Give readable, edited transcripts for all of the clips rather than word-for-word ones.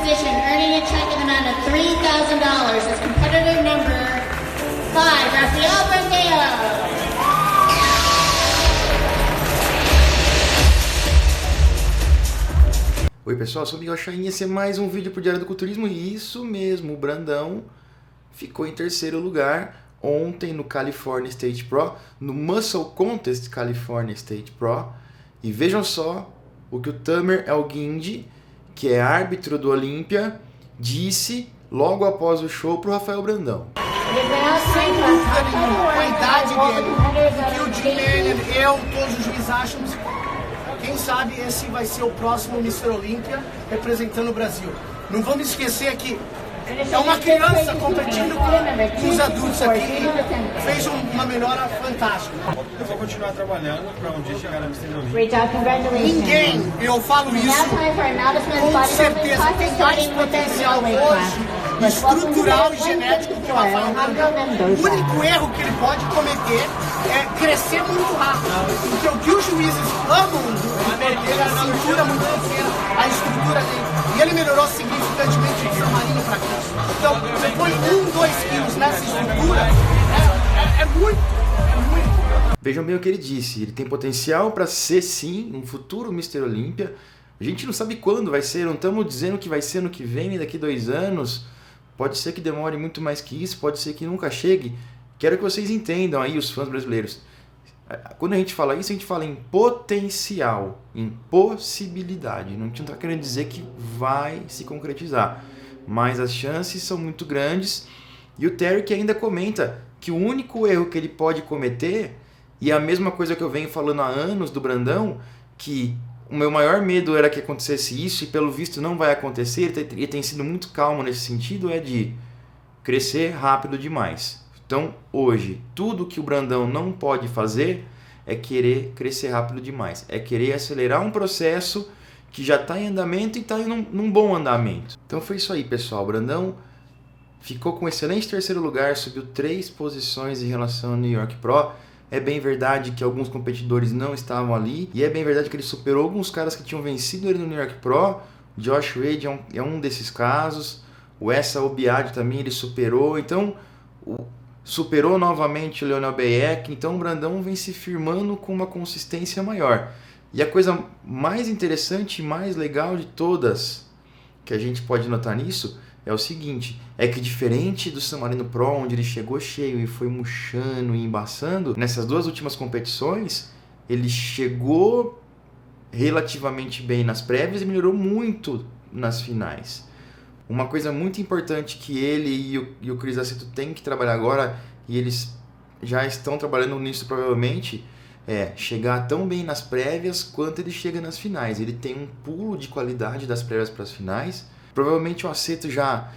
position, earning a check in the amount of $3,000 is competitor number 5, Rafael Bandeira. Oi pessoal, sou o Miguel Chain e esse é mais um vídeo pro Diário do Culturismo. E isso mesmo, o Brandão ficou em terceiro lugar ontem no California State Pro, no Muscle Contest California State Pro. E vejam só o que o Tamer Elguindi, que é árbitro do Olímpia, disse logo após o show pro Rafael Brandão. Sem dúvida nenhuma, a idade dele, que o Jim Mannion, eu, todos os juízes acham. Quem sabe esse vai ser o próximo Mr. Olímpia representando o Brasil. Não vamos esquecer que é uma criança competindo com os adultos aqui e fez uma melhora fantástica. Eu vou continuar trabalhando para um dia chegar a Mr. Olímpia. Ninguém, eu falo isso com certeza, tem mais potencial hoje estrutural e genético que o Rafael Brandão. O único erro que ele pode cometer é crescer muito rápido. Porque o que os juízes amam é a cintura muito pequena, a estrutura dele. E ele melhorou significantemente de San Marino para cá. Então, você põe 2 quilos nessa estrutura, é muito. Vejam bem o que ele disse, ele tem potencial para ser sim um futuro Mr. Olímpia. A gente não sabe quando vai ser, não estamos dizendo que vai ser no que vem, nem daqui 2 anos. Pode ser que demore muito mais que isso, pode ser que nunca chegue. Quero que vocês entendam aí, os fãs brasileiros. Quando a gente fala isso, a gente fala em potencial, em possibilidade. A gente não está querendo dizer que vai se concretizar, mas as chances são muito grandes. E o Terry que ainda comenta que o único erro que ele pode cometer, e a mesma coisa que eu venho falando há anos do Brandão, que o meu maior medo era que acontecesse isso, e pelo visto não vai acontecer, ele tem sido muito calmo nesse sentido, é de crescer rápido demais. Então, hoje, tudo que o Brandão não pode fazer é querer crescer rápido demais. É querer acelerar um processo que já está em andamento e está num bom andamento. Então foi isso aí, pessoal. O Brandão ficou com um excelente terceiro lugar, subiu 3 posições em relação ao New York Pro. É bem verdade que alguns competidores não estavam ali. E é bem verdade que ele superou alguns caras que tinham vencido ele no New York Pro. Josh Wade é um desses casos. O Essa Obiad também ele superou. Então, superou novamente o Leonel Bayek. Então, o Brandão vem se firmando com uma consistência maior. E a coisa mais interessante e mais legal de todas que a gente pode notar nisso é o seguinte, é que diferente do San Marino Pro, onde ele chegou cheio e foi murchando e embaçando, nessas 2 últimas competições, ele chegou relativamente bem nas prévias e melhorou muito nas finais. Uma coisa muito importante que ele e o Chris Aceto têm que trabalhar agora, e eles já estão trabalhando nisso provavelmente, é chegar tão bem nas prévias quanto ele chega nas finais. Ele tem um pulo de qualidade das prévias para as finais. Provavelmente o Aceto já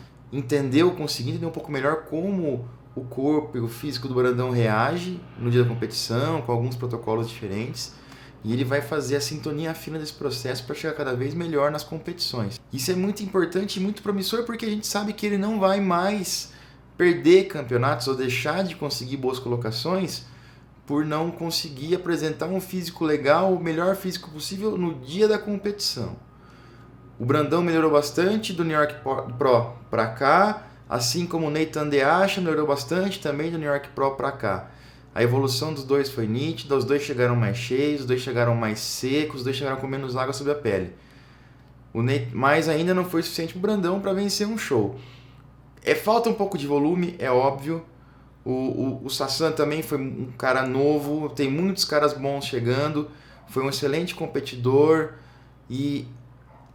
conseguiu entender um pouco melhor como o corpo e o físico do Brandão reage no dia da competição, com alguns protocolos diferentes. E ele vai fazer a sintonia fina desse processo para chegar cada vez melhor nas competições. Isso é muito importante e muito promissor porque a gente sabe que ele não vai mais perder campeonatos ou deixar de conseguir boas colocações por não conseguir apresentar um físico legal, o melhor físico possível no dia da competição. O Brandão melhorou bastante do New York Pro para cá, assim como o Nathan Deasha melhorou bastante também do New York Pro para cá. A evolução dos 2 foi nítida, os 2 chegaram mais cheios, os 2 chegaram mais secos, os 2 chegaram com menos água sobre a pele. Mas ainda não foi suficiente para o Brandão para vencer um show. Falta um pouco de volume, é óbvio. O Sassan também foi um cara novo, tem muitos caras bons chegando, foi um excelente competidor e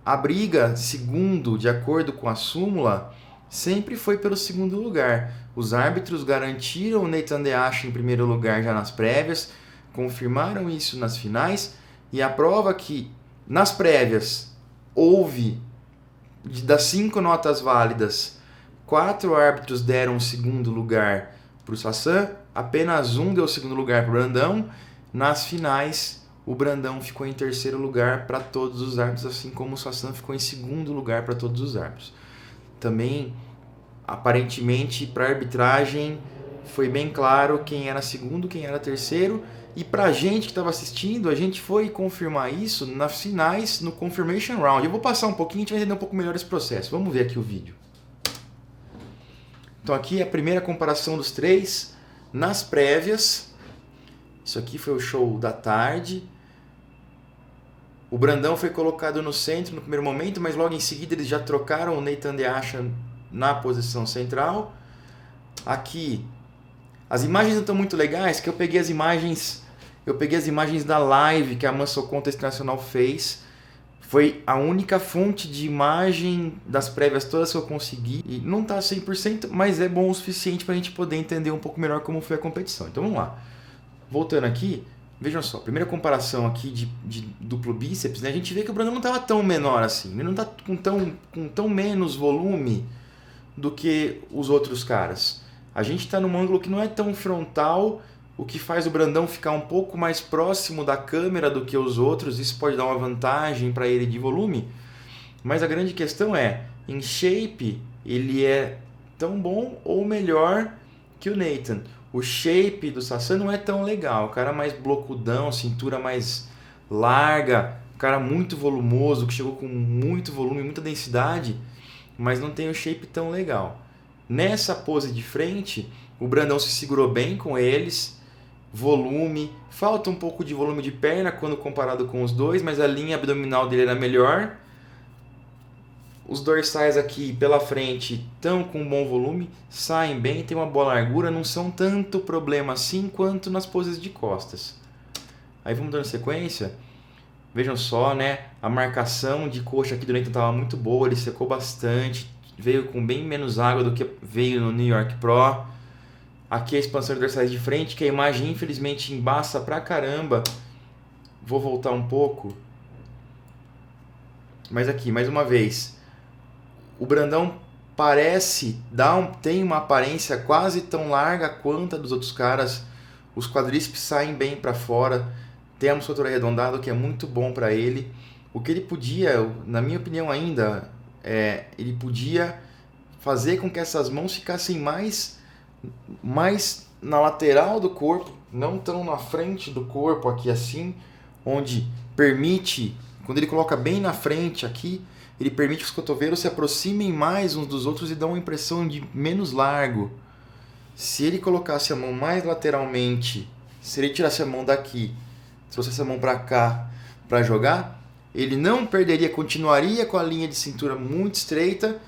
a briga, segundo, de acordo com a súmula, sempre foi pelo segundo lugar. Os árbitros garantiram o Nathan Deasha em primeiro lugar já nas prévias, confirmaram isso nas finais, e a prova que nas prévias houve, das 5 notas válidas, 4 árbitros deram o segundo lugar para o Sassan, apenas um deu o segundo lugar para o Brandão. Nas finais, o Brandão ficou em terceiro lugar para todos os árbitros, assim como o Sassan ficou em segundo lugar para todos os árbitros. Também, aparentemente, para a arbitragem, foi bem claro quem era segundo, quem era terceiro, E pra gente que estava assistindo, a gente foi confirmar isso nas finais, no Confirmation Round. Eu vou passar um pouquinho, a gente vai entender um pouco melhor esse processo. Vamos ver aqui o vídeo. Então aqui é a primeira comparação dos três nas prévias. Isso aqui foi o show da tarde. O Brandão foi colocado no centro no primeiro momento, mas logo em seguida eles já trocaram o Nathan De Asha na posição central. Aqui, as imagens não estão muito legais, que eu peguei as imagens da live que a Muscle Contest Internacional fez. Foi a única fonte de imagem das prévias todas que eu consegui. E não está 100%, mas é bom o suficiente para a gente poder entender um pouco melhor como foi a competição. Então vamos lá. Voltando aqui, vejam só, primeira comparação aqui de duplo bíceps, né? A gente vê que o Brandão não estava tão menor assim, ele não está com tão menos volume do que os outros caras. A gente está num ângulo que não é tão frontal, o que faz o Brandão ficar um pouco mais próximo da câmera do que os outros, isso pode dar uma vantagem para ele de volume, mas a grande questão é, em shape, ele é tão bom ou melhor que o Nathan. O shape do Sassan não é tão legal, o cara mais blocudão, cintura mais larga, o cara muito volumoso, que chegou com muito volume, muita densidade, mas não tem o shape tão legal. Nessa pose de frente, o Brandão se segurou bem com eles, volume, falta um pouco de volume de perna quando comparado com os dois, mas a linha abdominal dele era melhor. Os dorsais aqui pela frente estão com bom volume, saem bem, tem uma boa largura, não são tanto problema assim quanto nas poses de costas. Aí vamos dando sequência. Vejam só, né? A marcação de coxa aqui do Nathan estava muito boa, ele secou bastante, veio com bem menos água do que veio no New York Pro. Aqui a expansão de dorsais de frente, que a imagem infelizmente embaça pra caramba. Vou voltar um pouco. Mas aqui, mais uma vez, o Brandão tem uma aparência quase tão larga quanto a dos outros caras. Os quadríceps saem bem para fora. Tem a musculatura arredondada, que é muito bom para ele. O que ele podia, na minha opinião ainda, ele podia fazer com que essas mãos ficassem mais na lateral do corpo, não tão na frente do corpo aqui assim, onde permite, quando ele coloca bem na frente aqui, ele permite que os cotovelos se aproximem mais uns dos outros e dão uma impressão de menos largo. Se ele colocasse a mão mais lateralmente, se ele tirasse a mão daqui, trouxesse a mão para cá para jogar, ele não perderia, continuaria com a linha de cintura muito estreita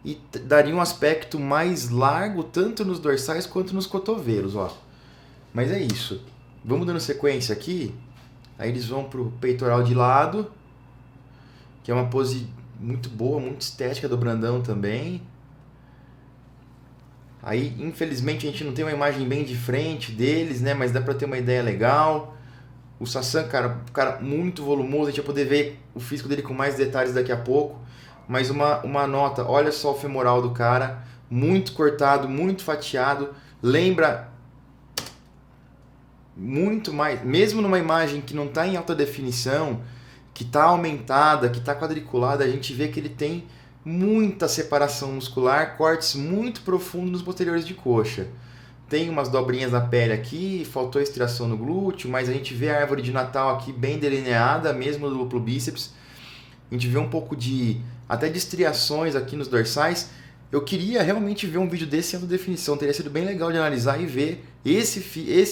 e daria um aspecto mais largo tanto nos dorsais quanto nos cotovelos, ó. Mas é isso. Vamos dando sequência aqui. Aí eles vão pro peitoral de lado, que é uma pose muito boa, muito estética do Brandão também. Aí, infelizmente, a gente não tem uma imagem bem de frente deles, né? Mas dá pra ter uma ideia legal. O Sassan, cara muito volumoso, a gente vai poder ver o físico dele com mais detalhes daqui a pouco. Mas uma nota, olha só o femoral do cara, muito cortado, muito fatiado, lembra muito mais, mesmo numa imagem que não está em alta definição, que está aumentada, que está quadriculada, a gente vê que ele tem muita separação muscular, cortes muito profundos nos posteriores de coxa. Tem umas dobrinhas na pele aqui, faltou estriação no glúteo, mas a gente vê a árvore de Natal aqui bem delineada, mesmo no duplo bíceps. A gente vê um pouco até de estriações aqui nos dorsais. Eu queria realmente ver um vídeo desse em alta definição, teria sido bem legal de analisar e ver esse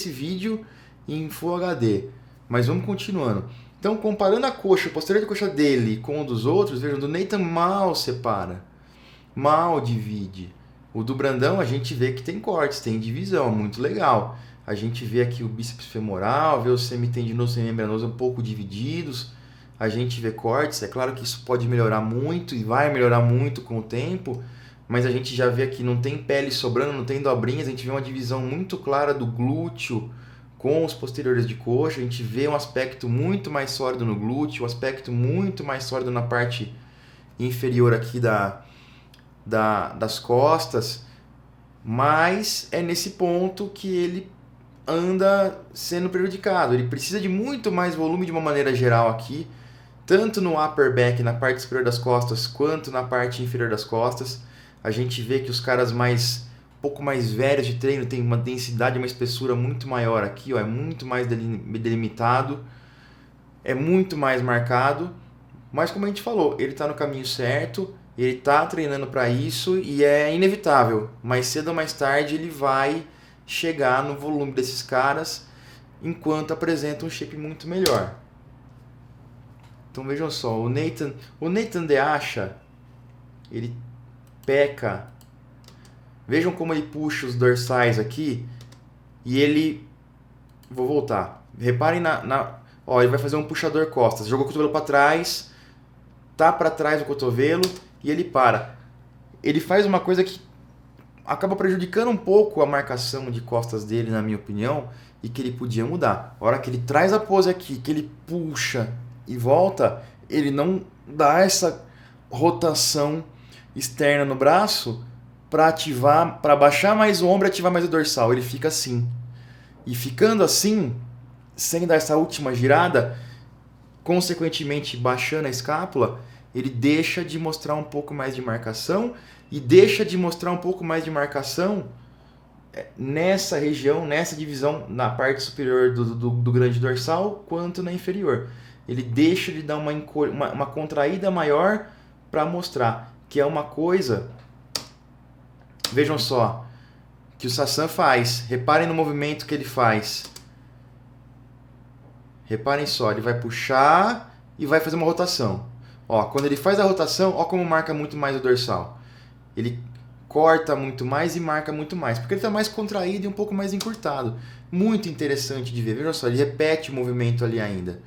vídeo em Full HD. Mas vamos continuando. Então, comparando a coxa, o posterior de coxa dele com o dos outros, vejam, do Nathan mal separa, mal divide. O do Brandão a gente vê que tem cortes, tem divisão, muito legal. A gente vê aqui o bíceps femoral, vê o semitendinoso e semimembranoso um pouco divididos. A gente vê cortes, é claro que isso pode melhorar muito e vai melhorar muito com o tempo, mas a gente já vê aqui, não tem pele sobrando, não tem dobrinhas, a gente vê uma divisão muito clara do glúteo com os posteriores de coxa, a gente vê um aspecto muito mais sólido no glúteo, um aspecto muito mais sólido na parte inferior aqui das costas, mas é nesse ponto que ele anda sendo prejudicado. Ele precisa de muito mais volume de uma maneira geral aqui, tanto no upper back, na parte superior das costas, quanto na parte inferior das costas. A gente vê que os caras mais pouco mais velhos de treino, tem uma densidade, uma espessura muito maior aqui, ó, é muito mais delimitado, é muito mais marcado, mas como a gente falou, ele está no caminho certo, ele está treinando para isso e é inevitável, mais cedo ou mais tarde ele vai chegar no volume desses caras enquanto apresenta um shape muito melhor. Então vejam só, o Nathan DeAsha, ele peca. Vejam como ele puxa os dorsais aqui e ele... Vou voltar. Reparem ó, ele vai fazer um puxador costas. Jogou o cotovelo para trás, tá para trás o cotovelo e ele para. Ele faz uma coisa que acaba prejudicando um pouco a marcação de costas dele, na minha opinião, e que ele podia mudar. A hora que ele traz a pose aqui, que ele puxa e volta, ele não dá essa rotação externa no braço para ativar, para baixar mais o ombro e ativar mais o dorsal. Ele fica assim. E ficando assim, sem dar essa última girada, consequentemente baixando a escápula, ele deixa de mostrar um pouco mais de marcação e deixa de mostrar um pouco mais de marcação nessa região, nessa divisão, na parte superior do grande dorsal, quanto na inferior. Ele deixa de dar uma contraída maior para mostrar que é uma coisa, vejam só, que o Sassan faz. Reparem no movimento que ele faz. Reparem só, ele vai puxar e vai fazer uma rotação. Ó, quando ele faz a rotação, ó como marca muito mais o dorsal. Ele corta muito mais e marca muito mais, porque ele está mais contraído e um pouco mais encurtado. Muito interessante de ver. Vejam só, ele repete o movimento ali ainda.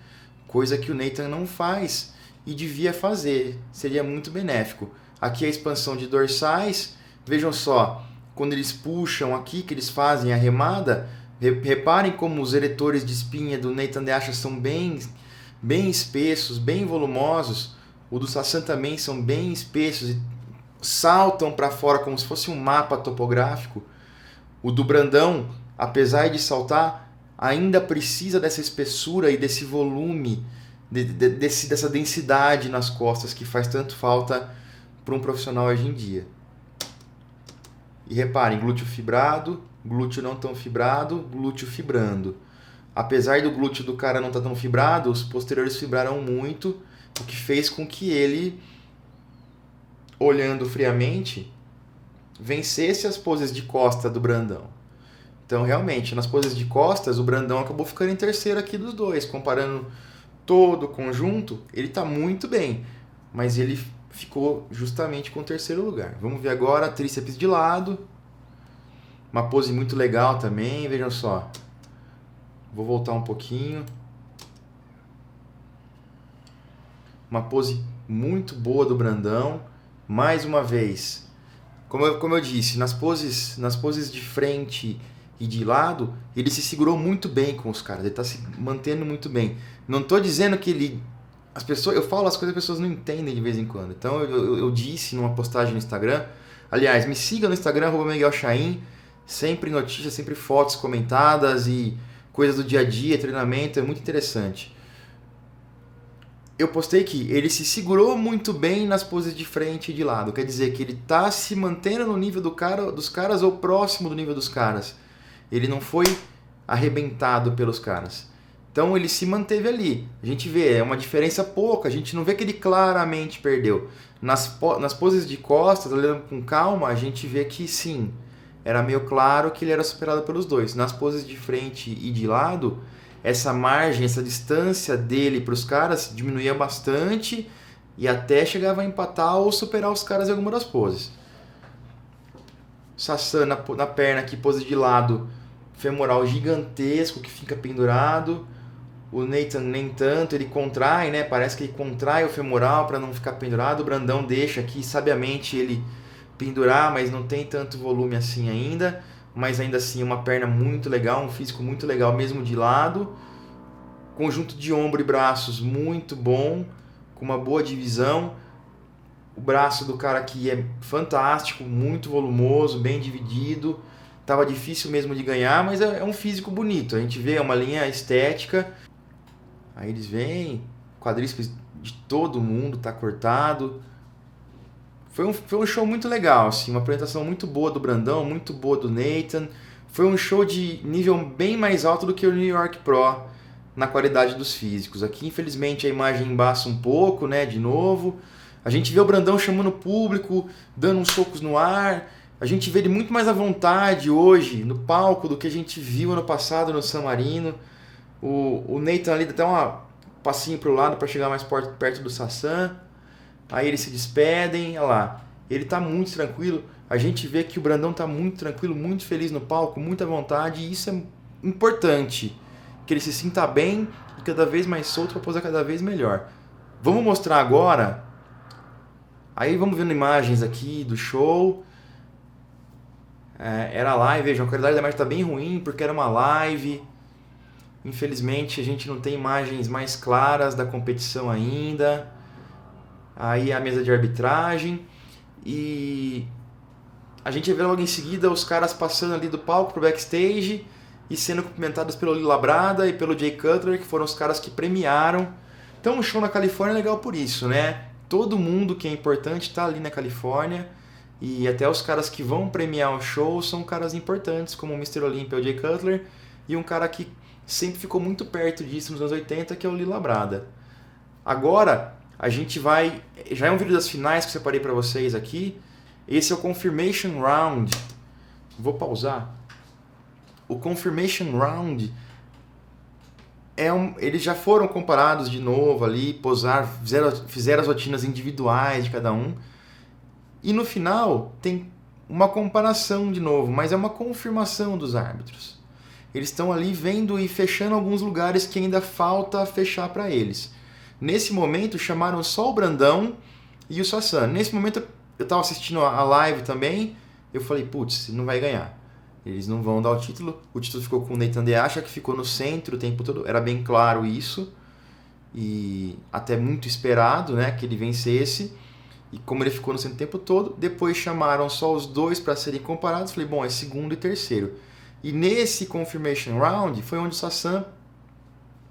Coisa que o Nathan não faz e devia fazer. Seria muito benéfico. Aqui a expansão de dorsais. Vejam só, quando eles puxam aqui, que eles fazem a remada, reparem como os eretores de espinha do Nathan DeAsha são bem espessos, bem volumosos. O do Sassan também são bem espessos e saltam para fora como se fosse um mapa topográfico. O do Brandão, apesar de saltar, ainda precisa dessa espessura e desse volume, dessa densidade nas costas que faz tanto falta para um profissional hoje em dia. E reparem, glúteo fibrado, glúteo não tão fibrado, glúteo fibrando. Apesar do glúteo do cara não estar tão fibrado, os posteriores fibraram muito, o que fez com que ele, olhando friamente, vencesse as poses de costa do Brandão. Então, realmente, nas poses de costas, o Brandão acabou ficando em terceiro aqui dos dois. Comparando todo o conjunto, ele está muito bem, mas ele ficou justamente com o terceiro lugar. Vamos ver agora tríceps de lado. Uma pose muito legal também, vejam só. Vou voltar um pouquinho. Uma pose muito boa do Brandão. Mais uma vez, como eu disse, nas poses de frente e de lado, ele se segurou muito bem com os caras. Ele está se mantendo muito bem. Não estou dizendo que ele... eu falo as coisas que as pessoas não entendem de vez em quando. Então eu disse numa postagem no Instagram. Aliás, me siga no Instagram, @MiguelChaim. Sempre notícias, sempre fotos comentadas e coisas do dia a dia, treinamento, é muito interessante. Eu postei que ele se segurou muito bem nas poses de frente e de lado. Quer dizer que ele está se mantendo no nível dos caras ou próximo do nível dos caras. Ele não foi arrebentado pelos caras. Então ele se manteve ali. A gente vê, é uma diferença pouca. A gente não vê que ele claramente perdeu. Nas poses de costas, olhando com calma, a gente vê que sim, era meio claro que ele era superado pelos dois. Nas poses de frente e de lado, essa margem, essa distância dele para os caras diminuía bastante e até chegava a empatar ou superar os caras em alguma das poses. Sassan na perna aqui, pose de lado, femoral gigantesco que fica pendurado. O Nathan nem tanto, ele contrai, né? Parece que ele contrai o femoral para não ficar pendurado. O Brandão deixa aqui, sabiamente, ele pendurar, mas não tem tanto volume assim ainda. Mas ainda assim, uma perna muito legal, um físico muito legal mesmo de lado. Conjunto de ombro e braços muito bom, com uma boa divisão. O braço do cara aqui é fantástico, muito volumoso, bem dividido. Tava difícil mesmo de ganhar, mas é um físico bonito. A gente vê uma linha estética. Aí eles vêm, quadríceps de todo mundo tá cortado. Foi um show muito legal, assim, uma apresentação muito boa do Brandão, muito boa do Nathan. Foi um show de nível bem mais alto do que o New York Pro na qualidade dos físicos. Aqui, infelizmente, a imagem embaça um pouco, né, de novo. A gente vê o Brandão chamando o público, dando uns socos no ar. A gente vê ele muito mais à vontade hoje no palco do que a gente viu ano passado no San Marino. O Nathan ali dá até um passinho pro lado para chegar mais perto do Sasan. Aí eles se despedem, olha lá. Ele tá muito tranquilo. A gente vê que o Brandão tá muito tranquilo, muito feliz no palco, muita vontade. E isso é importante. Que ele se sinta bem e cada vez mais solto para posar cada vez melhor. Vamos mostrar agora. Aí vamos vendo imagens aqui do show. Era live, vejam, a qualidade da imagem tá bem ruim porque era uma live. Infelizmente a gente não tem imagens mais claras da competição ainda. Aí a mesa de arbitragem. E a gente vê logo em seguida os caras passando ali do palco pro backstage e sendo cumprimentados pelo Lila Brada e pelo Jay Cutler, que foram os caras que premiaram. Então o show na Califórnia é legal por isso, né? Todo mundo que é importante tá ali na Califórnia. E até os caras que vão premiar o show são caras importantes, como o Mr. Olympia, o Jay Cutler, e um cara que sempre ficou muito perto disso nos anos 80, que é o Lila Brada. Agora, a gente vai... Já é um vídeo das finais que eu separei para vocês aqui. Esse é o Confirmation Round. Vou pausar. O Confirmation Round... Eles já foram comparados de novo ali, fizeram as rotinas individuais de cada um. E no final tem uma comparação de novo, mas é uma confirmação dos árbitros. Eles estão ali vendo e fechando alguns lugares que ainda falta fechar para eles. Nesse momento chamaram só o Brandão e o Sasan. Nesse momento eu estava assistindo a live também, eu falei, putz, não vai ganhar. Eles não vão dar o título ficou com o Nathan Deasha, que ficou no centro o tempo todo, era bem claro isso. E até muito esperado, né, que ele vencesse. E como ele ficou no centro o tempo todo, depois chamaram só os dois para serem comparados. Falei, bom, é segundo e terceiro. E nesse Confirmation Round foi onde o Sasan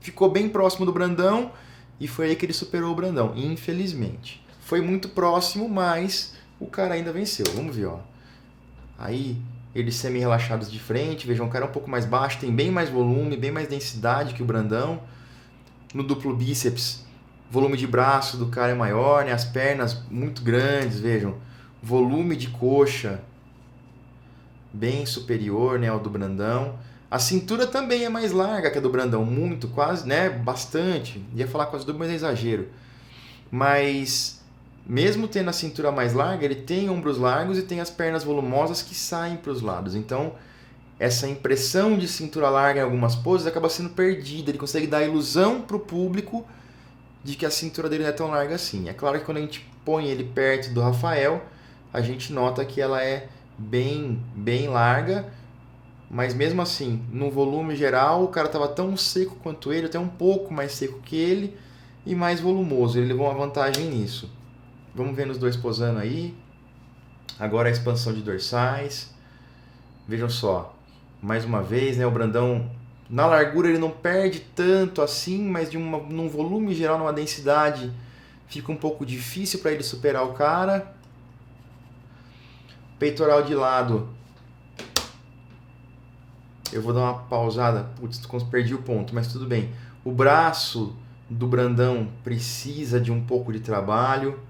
ficou bem próximo do Brandão e foi aí que ele superou o Brandão, infelizmente. Foi muito próximo, mas o cara ainda venceu. Vamos ver, ó. Aí eles semi-relaxados de frente, vejam, o cara é um pouco mais baixo, tem bem mais volume, bem mais densidade que o Brandão. No duplo bíceps, o volume de braço do cara é maior, né? As pernas muito grandes, vejam. Volume de coxa bem superior, né, ao do Brandão. A cintura também é mais larga que a do Brandão, muito, quase, né, bastante. Ia falar quase dobro, mas é exagero. Mas mesmo tendo a cintura mais larga, ele tem ombros largos e tem as pernas volumosas que saem para os lados. Então, essa impressão de cintura larga em algumas poses acaba sendo perdida. Ele consegue dar a ilusão para o público de que a cintura dele não é tão larga assim. É claro que quando a gente põe ele perto do Rafael, a gente nota que ela é bem larga, mas mesmo assim, no volume geral, o cara estava tão seco quanto ele, até um pouco mais seco que ele, e mais volumoso. Ele levou uma vantagem nisso. Vamos ver nos dois posando aí. Agora a expansão de dorsais. Vejam só, mais uma vez, né, o Brandão, na largura ele não perde tanto assim, mas num volume geral, numa densidade, fica um pouco difícil para ele superar o cara. Peitoral de lado. Eu vou dar uma pausada. Putz, perdi o ponto, mas tudo bem. O braço do Brandão precisa de um pouco de trabalho.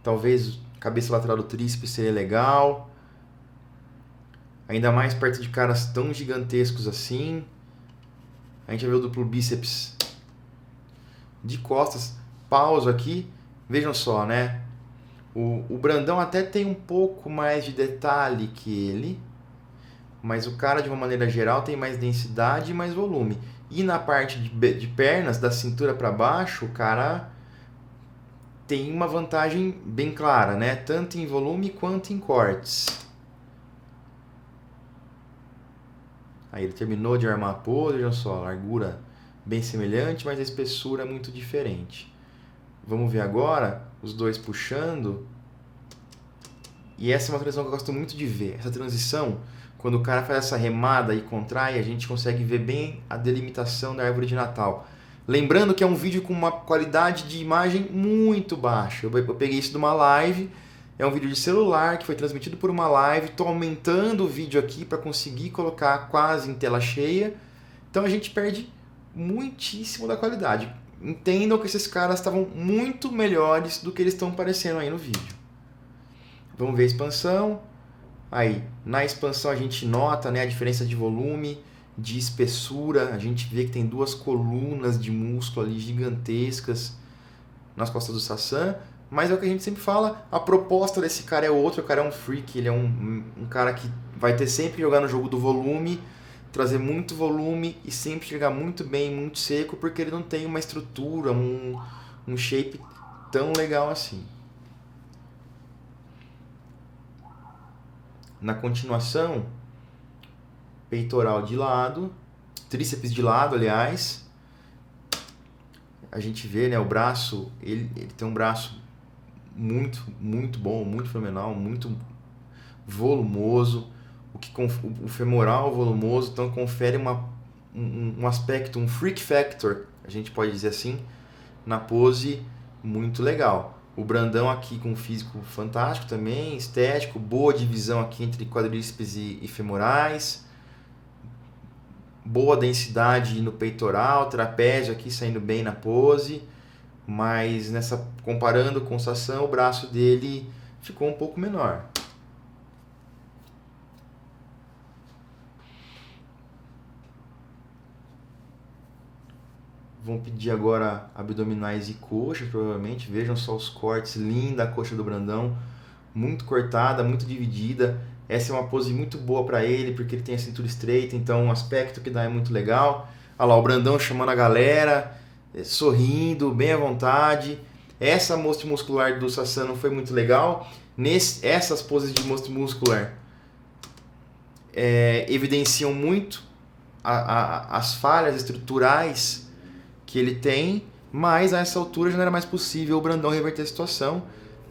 Talvez cabeça lateral do tríceps seria legal. Ainda mais perto de caras tão gigantescos assim. A gente vai ver o duplo bíceps de costas. Pausa aqui. Vejam só, né? O Brandão até tem um pouco mais de detalhe que ele, mas o cara, de uma maneira geral, tem mais densidade e mais volume. E na parte de pernas, da cintura para baixo, o cara tem uma vantagem bem clara, né? Tanto em volume quanto em cortes. Aí ele terminou de armar a pose, vejam só, largura bem semelhante, mas a espessura é muito diferente. Vamos ver agora os dois puxando. E essa é uma transição que eu gosto muito de ver. Essa transição, quando o cara faz essa remada e contrai, a gente consegue ver bem a delimitação da árvore de Natal. Lembrando que é um vídeo com uma qualidade de imagem muito baixa. Eu peguei isso de uma live É um vídeo de celular que foi transmitido por uma live. Estou aumentando o vídeo aqui para conseguir colocar quase em tela cheia. Então a gente perde muitíssimo da qualidade. Entendam que esses caras estavam muito melhores do que eles estão parecendo aí no vídeo. Vamos ver a expansão. Aí, na expansão a gente nota, né, a diferença de volume, de espessura. A gente vê que tem 2 colunas de músculo ali gigantescas nas costas do Sassan. Mas é o que a gente sempre fala, a proposta desse cara é outra, o cara é um freak, ele é um cara que vai ter sempre que jogar no jogo do volume, trazer muito volume e sempre chegar muito bem, muito seco, porque ele não tem uma estrutura, um shape tão legal assim. Na continuação, peitoral de lado, tríceps de lado, aliás. A gente vê, né, o braço, ele tem um braço muito bom, muito fenomenal, muito volumoso. O femoral volumoso, então confere um aspecto, um freak factor, a gente pode dizer assim, na pose muito legal. O Brandão aqui com um físico fantástico também, estético, boa divisão aqui entre quadríceps e femorais, boa densidade no peitoral, trapézio aqui saindo bem na pose, mas comparando com o Sassan, o braço dele ficou um pouco menor. Vão pedir agora abdominais e coxas, provavelmente. Vejam só os cortes, linda a coxa do Brandão, muito cortada, muito dividida. Essa é uma pose muito boa para ele, porque ele tem a cintura estreita, então o aspecto que dá é muito legal. Olha lá, o Brandão chamando a galera, sorrindo, bem à vontade. Essa mostra muscular do Sassan não foi muito legal. Essas poses de mostra muscular evidenciam muito as falhas estruturais que ele tem, mas a essa altura já não era mais possível o Brandão reverter a situação.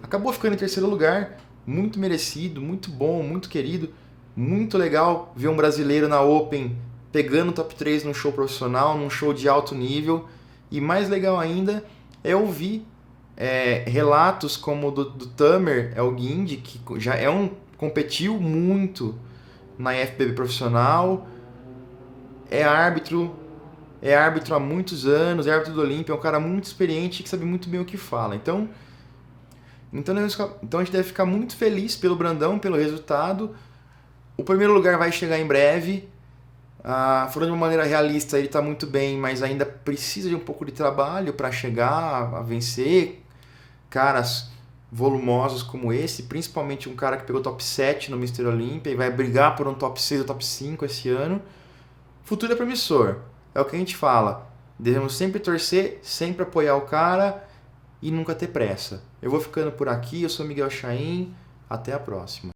Acabou ficando em terceiro lugar, muito merecido, muito bom, muito querido, muito legal ver um brasileiro na Open pegando o top 3 num show profissional, num show de alto nível, e mais legal ainda é ouvir relatos como o do Tamer Elguindi, que já competiu muito na IFBB profissional, é árbitro há muitos anos, é árbitro do Olímpia, é um cara muito experiente que sabe muito bem o que fala. Então a gente deve ficar muito feliz pelo Brandão, pelo resultado. O primeiro lugar vai chegar em breve. Falando de uma maneira realista, ele está muito bem, mas ainda precisa de um pouco de trabalho para chegar a vencer caras volumosos como esse, principalmente um cara que pegou top 7 no Mr. Olympia e vai brigar por um top 6 ou top 5 esse ano. O futuro é promissor. É o que a gente fala. Devemos sempre torcer, sempre apoiar o cara e nunca ter pressa. Eu vou ficando por aqui, eu sou Miguel Chaim, até a próxima.